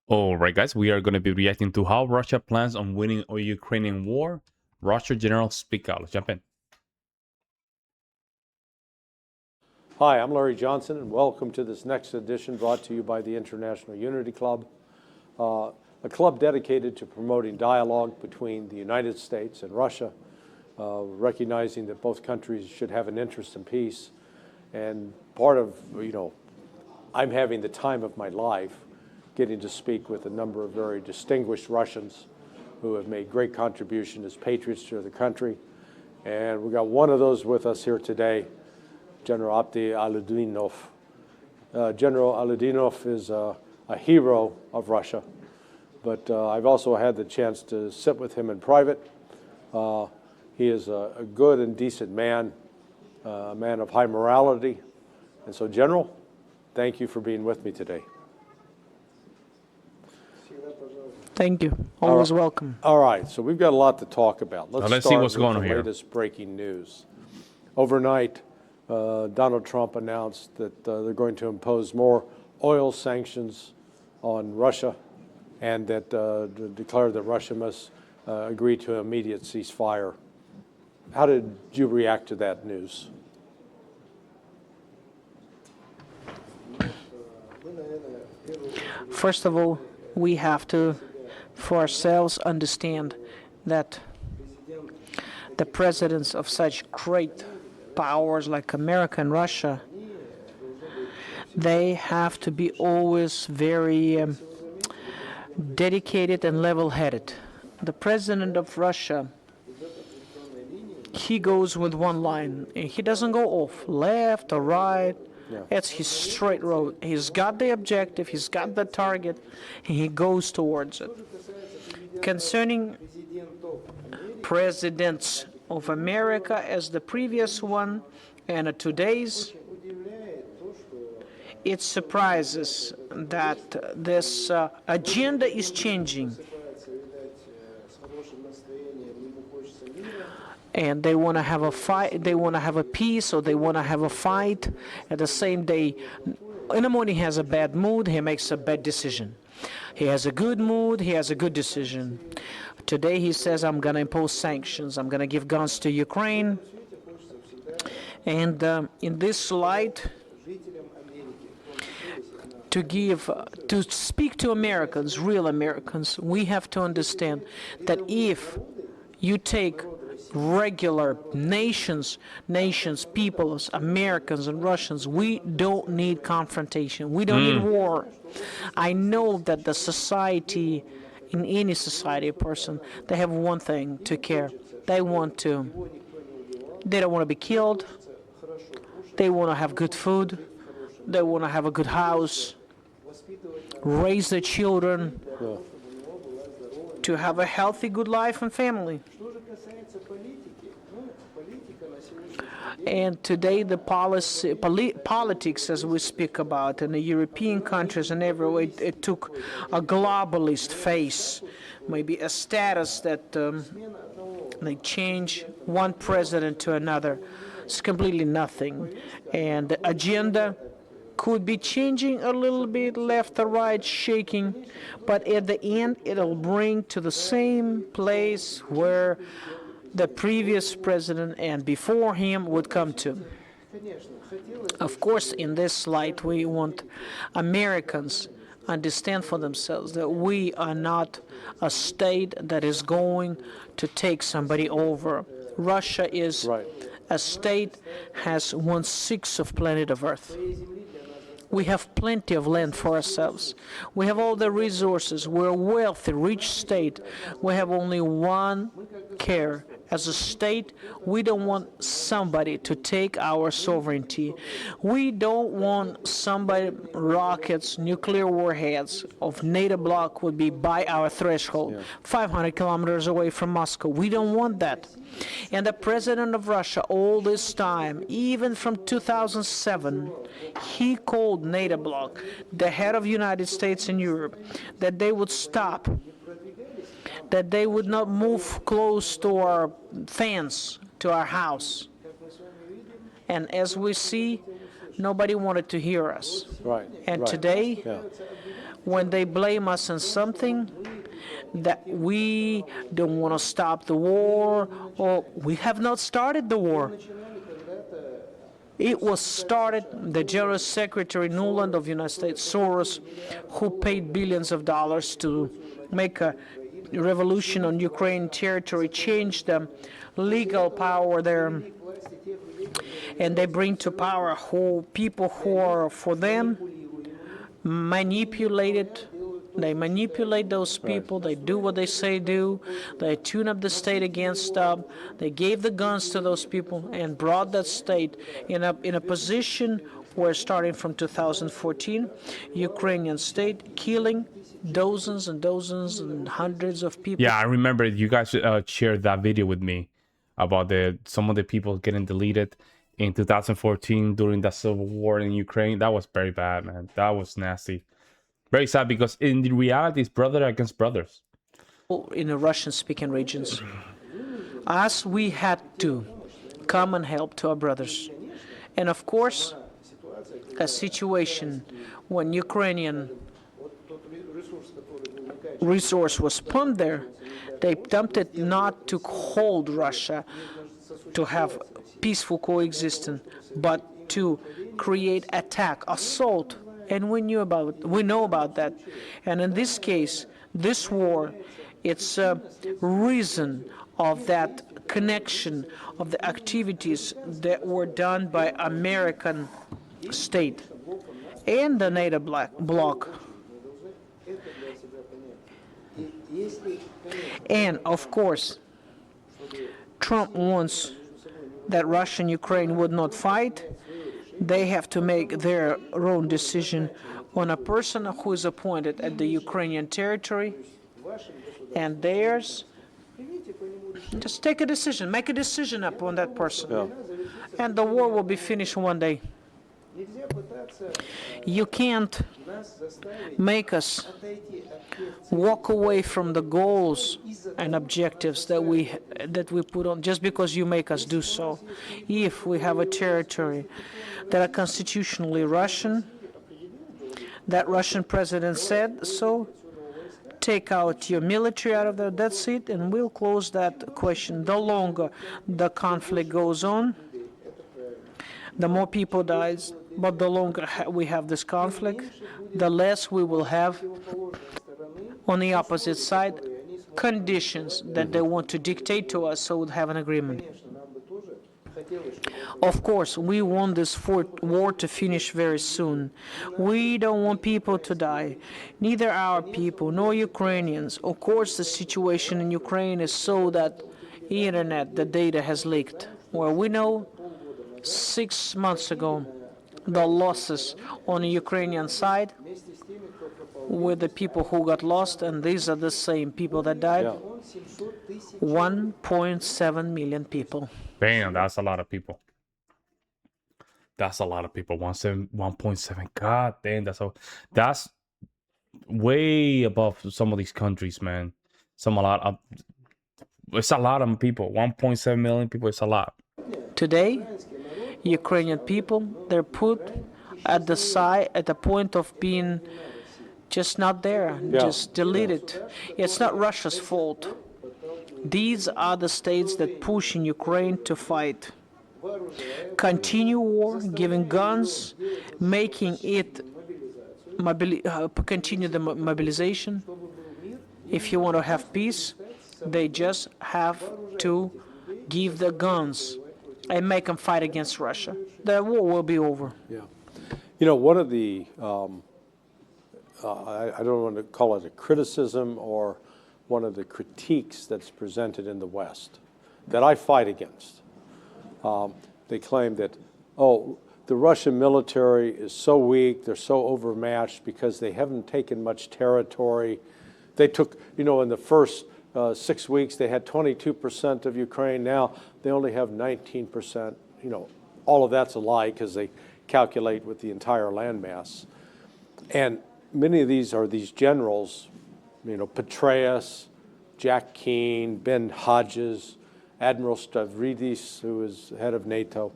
Alright guys, we are going to be reacting to how Russia plans on winning a Ukrainian war. Russia general speak out. Let's jump in. Hi, I'm Larry Johnson, and welcome to this next edition brought to you by the International Unity Club, a club dedicated to promoting dialogue between the United States and Russia, recognizing that both countries should have an interest in peace. And part of, I'm having the time of my life getting to speak with a number of very distinguished Russians who have made great contribution as patriots to the country. And we got one of those with us here today, General Aludinov. General Aludinov is a hero of Russia, but I've also had the chance to sit with him in private. He is a good and decent man, a man of high morality. And so, General, thank you for being with me today. Thank you. Always welcome. All right, so we've got a lot to talk about. Let's start see what's with going the on here. latest breaking news. Overnight, Donald Trump announced that they're going to impose more oil sanctions on Russia and that declare that Russia must agree to an immediate ceasefire. How did you react to that news? First of all, we have to, for ourselves, understand that the presidents of such great powers like America and Russia, they have to be always very dedicated and level-headed. The president of Russia, he goes with one line. He doesn't go off left or right. Yeah. It's his straight road. He's got the objective, he's got the target, and he goes towards it. Concerning presidents of America as the previous one and today's, it surprises that this agenda is changing. And they want to have a fight, they want to have a peace, or they want to have a fight. At the same day, in the morning he has a bad mood, he makes a bad decision. He has a good mood, he has a good decision. Today he says, I'm going to impose sanctions, I'm going to give guns to Ukraine. And in this light, to speak to Americans, real Americans, we have to understand that if you take regular nations, peoples, Americans and Russians, we don't need confrontation. We don't need war. I know that the society, in any society, a person, they have one thing to care. They don't want to be killed. They want to have good food. They want to have a good house, raise their children, to have a healthy, good life and family. And today the politics, as we speak about, in the European countries and everywhere, it took a globalist face, maybe a status that they change one president to another. It's completely nothing. And the agenda could be changing a little bit, left or right, shaking, but at the end it'll bring to the same place where the previous president and before him would come to. Of course, in this light, we want Americans understand for themselves that we are not a state that is going to take somebody over. Russia is a state, has 1/6 of planet of Earth. We have plenty of land for ourselves. We have all the resources. We're a wealthy, rich state. We have only one care. As a state, we don't want somebody to take our sovereignty. We don't want somebody, rockets, nuclear warheads of NATO bloc would be by our threshold, 500 kilometers away from Moscow. We don't want that. And the president of Russia, all this time, even from 2007, he called NATO bloc, the head of the United States and Europe, that they would stop, that they would not move close to our fence, to our house. And as we see, nobody wanted to hear us. Right. And today, when they blame us on something that we don't want to stop the war, or we have not started the war. It was started, the General Secretary Nuland of the United States, Soros, who paid billions of dollars to make a revolution on Ukraine territory, change the legal power there, and they bring to power people who are for them, manipulated. They manipulate those people. They do what they say do. They tune up the state against them. They gave the guns to those people and brought that state in a position where, starting from 2014, Ukrainian state killing dozens and dozens and hundreds of people. Yeah, I remember you guys shared that video with me about some of the people getting deleted in 2014 during the civil war in Ukraine. That was very bad, man. That was nasty. Very sad, because in the reality, it's brother against brothers. In the Russian-speaking regions, as we had to come and help to our brothers. And of course, a situation when Ukrainian resource was pumped there, they attempted not to hold Russia to have peaceful coexistence, but to create attack, assault. And we know about that. And in this case, this war, it's a reason of that connection of the activities that were done by American state and the NATO bloc. And of course, Trump wants that Russia and Ukraine would not fight. They have to make their own decision on a person who is appointed at the Ukrainian territory, and theirs. Just take a decision, make a decision upon that person, and the war will be finished one day. You can't make us walk away from the goals and objectives that we put on just because you make us do so. If we have a territory that are constitutionally Russian, that Russian president said so, take out your military out of there, that's it, and we'll close that question. The longer the conflict goes on, the more people dies, but the longer we have this conflict, the less we will have on the opposite side conditions that they want to dictate to us so we'll have an agreement. Of course, we want this war to finish very soon. We don't want people to die, neither our people nor Ukrainians. Of course, the situation in Ukraine is so that the internet, the data has leaked. Well, we know 6 months ago, the losses on the Ukrainian side with the people who got lost, and these are the same people that died. 1.7 million people. Damn, that's a lot of people. That's a lot of people. 1.7. God damn, that's way above some of these countries, man. It's a lot of people. 1.7 million people. It's a lot. Today, Ukrainian people, they're put at the side, at the point of being just not there, just deleted. It's not Russia's fault. These are the states that push in Ukraine to fight. Continue war, giving guns, making it continue the mobilization. If you want to have peace, they just have to give the guns and make them fight against Russia. The war will be over. Yeah. You know, one of the, I don't want to call it a criticism or one of the critiques that's presented in the West that I fight against. They claim that, oh, the Russian military is so weak, they're so overmatched because they haven't taken much territory. They took, you know, in the first 6 weeks, they had 22% of Ukraine. Now they only have 19%. You know, all of that's a lie because they calculate with the entire landmass. And many of these are these generals, you know, Petraeus, Jack Keane, Ben Hodges, Admiral Stavridis, who is head of NATO.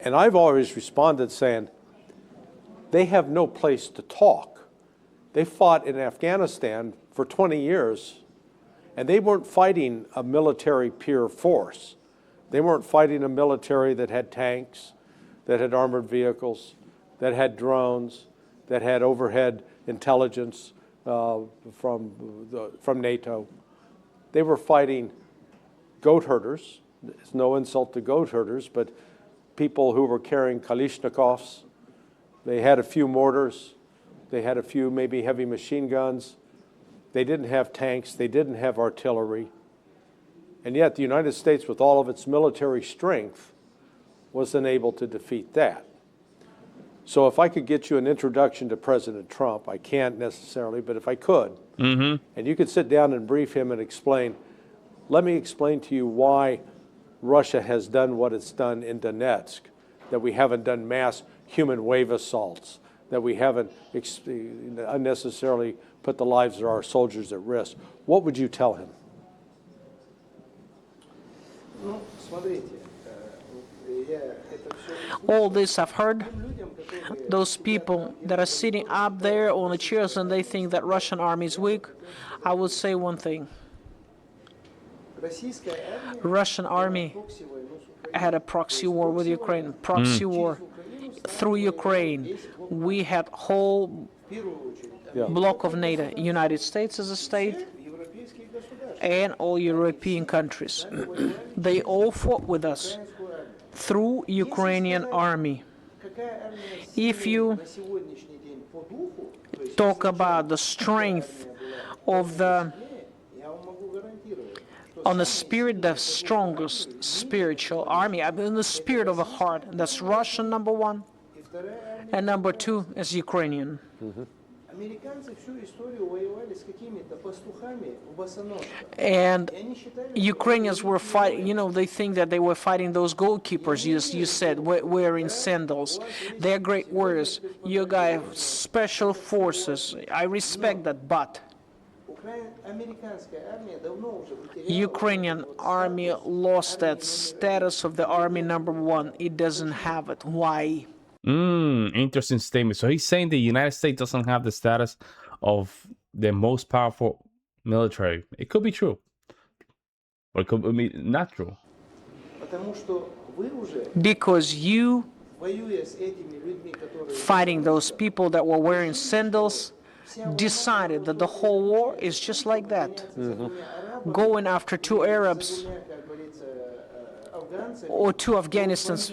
And I've always responded saying, they have no place to talk. They fought in Afghanistan for 20 years, and they weren't fighting a military peer force. They weren't fighting a military that had tanks, that had armored vehicles, that had drones, that had overhead intelligence from NATO. They were fighting goat herders. It's no insult to goat herders, but people who were carrying Kalashnikovs. They had a few mortars. They had a few maybe heavy machine guns. They didn't have tanks. They didn't have artillery. And yet the United States, with all of its military strength, was unable to defeat that. So if I could get you an introduction to President Trump, I can't necessarily, but if I could, and you could sit down and brief him and explain, let me explain to you why Russia has done what it's done in Donetsk, that we haven't done mass human wave assaults, that we haven't unnecessarily put the lives of our soldiers at risk. What would you tell him? All this I've heard. Those people that are sitting up there on the chairs and they think that Russian army is weak, I would say one thing. Russian army had a proxy war with Ukraine. Proxy war through Ukraine. We had whole block of NATO, United States as a state, and all European countries. They all fought with us through Ukrainian army. If you talk about the strength of the spirit, the strongest spiritual army, I mean the spirit of the heart, that's Russian number one, and number two is Ukrainian. And Ukrainians were fighting, they think that they were fighting those goalkeepers, you said, wearing sandals. They're great warriors. You guys, special forces. I respect that, but Ukrainian army lost that status of the army number one. It doesn't have it. Why? Interesting statement. So he's saying the United States doesn't have the status of the most powerful military. It could be true, or it could be not true. Because you fighting those people that were wearing sandals decided that the whole war is just like that. Going after two Arabs or two Afghanistans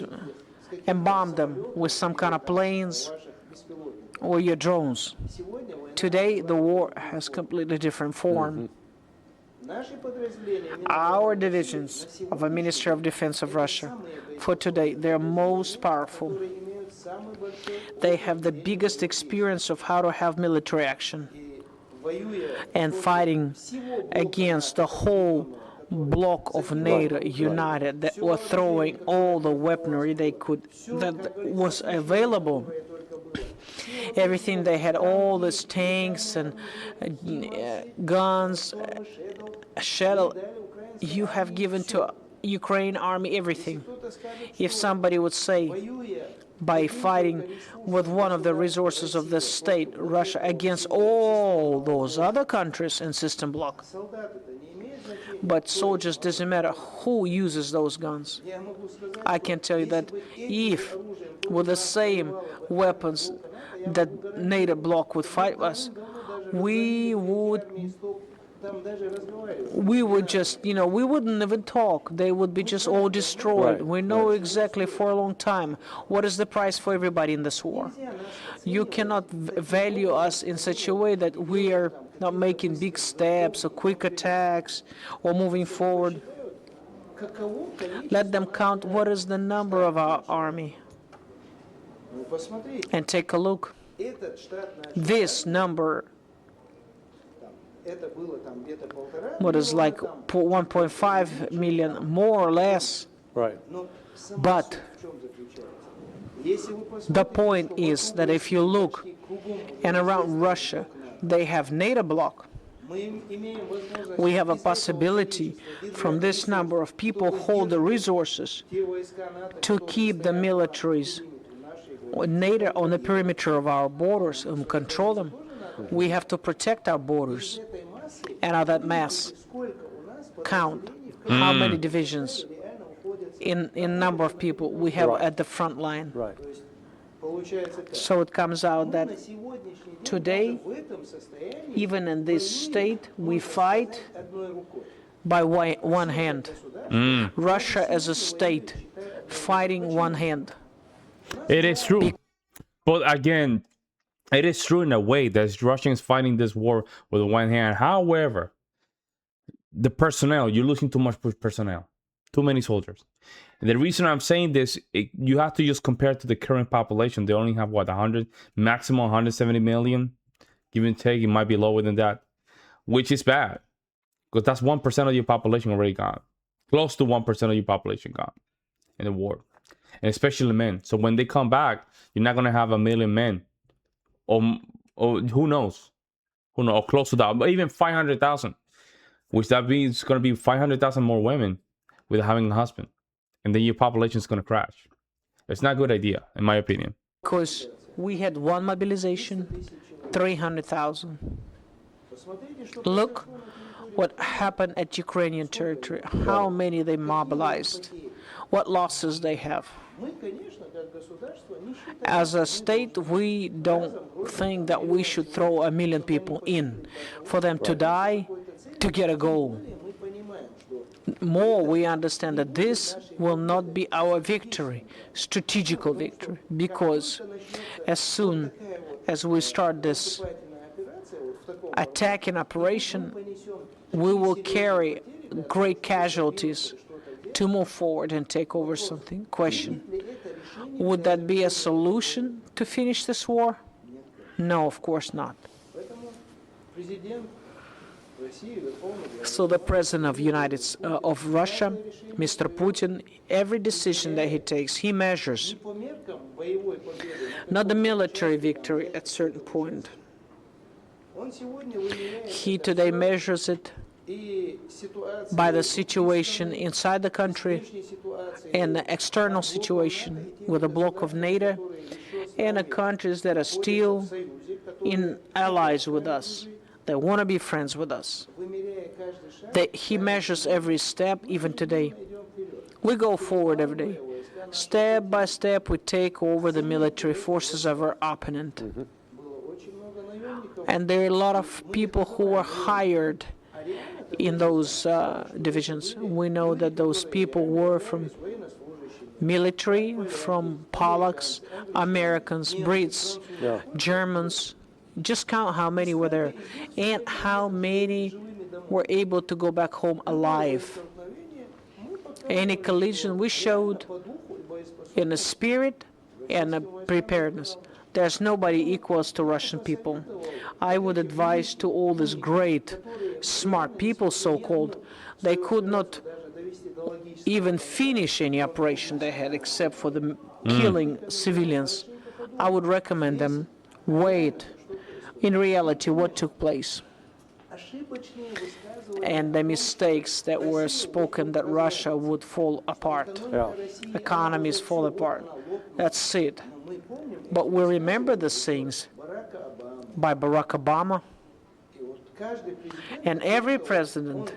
and bomb them with some kind of planes or your drones. Today, the war has completely different form. Our divisions of the Ministry of Defense of Russia, for today, they're most powerful. They have the biggest experience of how to have military action and fighting against the whole bloc of NATO united that were throwing all the weaponry they could that was available. Everything they had, all these tanks and guns, shuttle. You have given to Ukraine army everything. If somebody would say, by fighting with one of the resources of the state, Russia, against all those other countries in system bloc. But soldiers, doesn't matter who uses those guns. I can tell you that if with the same weapons that NATO bloc would fight us, we would just, we wouldn't even talk. They would be just all destroyed. We know exactly for a long time what is the price for everybody in this war. You cannot value us in such a way that we are not making big steps or quick attacks or moving forward. Let them count what is the number of our army. And take a look. This number, what is like 1.5 million, more or less. Right. But the point is that if you look and around Russia, they have NATO bloc. We have a possibility from this number of people hold the resources to keep the militaries NATO on the perimeter of our borders and control them. We have to protect our borders. And on that mass, count how many divisions in number of people we have Right. at the front line. Right. So it comes out that today, even in this state, we fight by one hand. Russia as a state fighting one hand. It is true. But again, it is true in a way that Russians fighting this war with one hand. However, the personnel, you're losing too much personnel, too many soldiers. And the reason I'm saying this, you have to just compare to the current population. They only have what, 100, maximum 170 million, give and take. It might be lower than that, which is bad because that's 1% of your population already gone, close to 1% of your population gone in the war, and especially men. So when they come back, you're not gonna have 1 million men, or who knows, or close to that, but even 500,000. Which that means it's going to be 500,000 more women without having a husband. And then your population is going to crash. It's not a good idea, in my opinion. Because we had one mobilization, 300,000. Look what happened at Ukrainian territory, how many they mobilized, what losses they have. As a state, we don't think that we should throw 1 million people in for them to die to get a goal. More, we understand that this will not be our victory, strategical victory, because as soon as we start this attacking operation, we will carry great casualties to move forward and take over something. Question: would that be a solution to finish this war? No, of course not. So the president of Russia, Mr. Putin, every decision that he takes, he measures not the military victory at certain point. He today measures it by the situation inside the country and the external situation with a bloc of NATO and the countries that are still in allies with us. They want to be friends with us. He measures every step, even today. We go forward every day. Step by step, we take over the military forces of our opponent. And there are a lot of people who are hired in those divisions. We know that those people were from military, from Polacks, Americans, Brits, Germans. Just count how many were there and how many were able to go back home alive. Any collision we showed in the spirit and the preparedness. There's nobody equals to Russian people. I would advise to all these great, smart people, so-called, they could not even finish any operation they had except for the killing civilians. I would recommend them wait. In reality, what took place and the mistakes that were spoken that Russia would fall apart, economies fall apart. That's it. But we remember the things by Barack Obama and every president,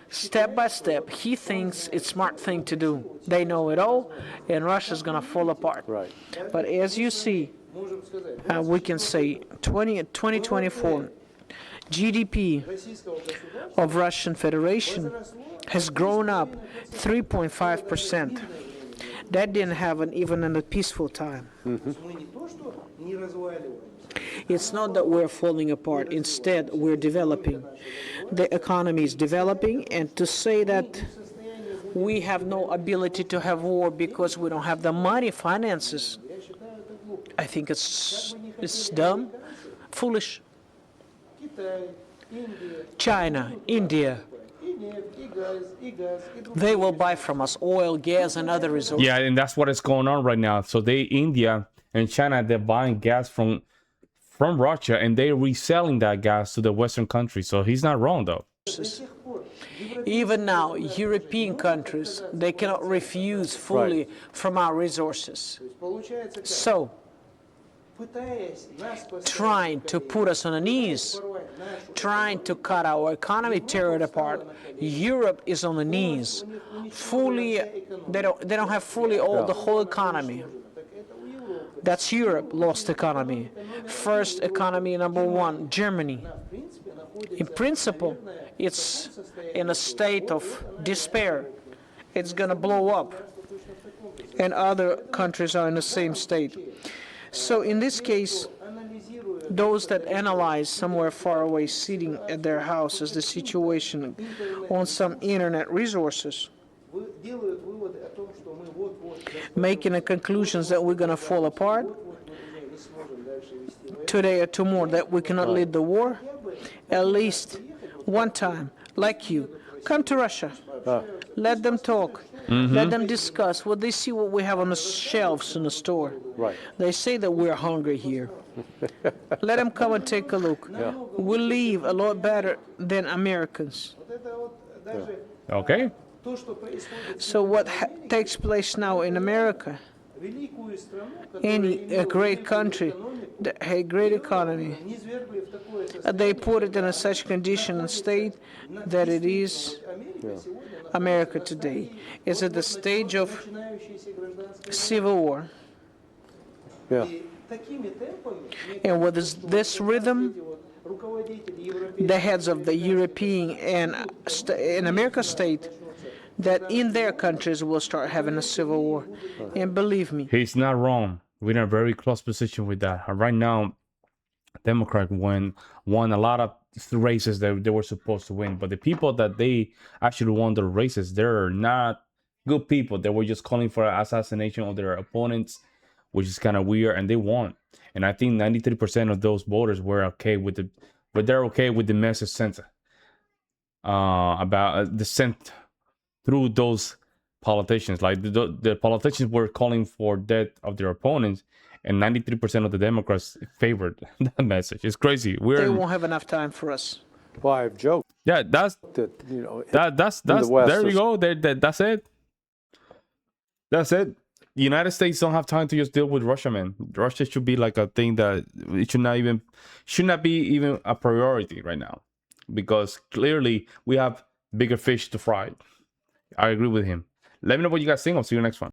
step by step, he thinks it's a smart thing to do. They know it all, and Russia's going to fall apart. Right. But as you see, we can say 2024 GDP of Russian Federation has grown up 3.5%. That didn't happen even in a peaceful time. It's not that we're falling apart. Instead, we're developing. The economy is developing, and to say that we have no ability to have war because we don't have the money, finances, I think it's dumb, foolish. China, India, they will buy from us oil, gas, and other resources. Yeah, and that's what is going on right now. So India and China, they're buying gas from Russia, and they're reselling that gas to the Western countries. So he's not wrong, though. Even now, European countries, they cannot refuse fully from our resources. So trying to put us on the knees, trying to cut our economy, tear it apart. Europe is on the knees. Fully, they don't have fully all the whole economy. That's Europe, lost economy. First economy number one, Germany. In principle, it's in a state of despair. It's going to blow up. And other countries are in the same state. So in this case, those that analyze somewhere far away, sitting at their houses, the situation on some internet resources, making a conclusions that we're going to fall apart today or tomorrow, that we cannot lead the war. At least one time, like you, come to Russia. Let them talk. Let them discuss what they see, what we have on the shelves in the store. Right. They say that we're hungry here. Let them come and take a look. We'll live a lot better than Americans. Okay. So what takes place now in America, a great country, a great economy, they put it in a such condition and state that it is America today. Is at the stage of civil war. Yeah. And with this rhythm, the heads of the European and in America state, that in their countries will start having a civil war. And believe me, He's not wrong. We're in a very close position with that. Right now, Democrat won a lot of races that they were supposed to win, but the people that they actually won the races, they're not good people. They were just calling for assassination of their opponents, which is kind of weird, and they won. And I think 93% of those voters were okay with the, but they're okay with the message sent about the sent through those politicians. Like the politicians were calling for death of their opponents, and 93% of the Democrats favored that message. It's crazy. they won't have enough time for us. Well, I've joked Yeah, that's that, you know, that's the West there you is- go. That's it. That's it. The United States don't have time to just deal with Russia, man. Russia should be like a thing that it should not be even a priority right now, because clearly we have bigger fish to fry. I agree with him. Let me know what you guys think. I'll see you next one.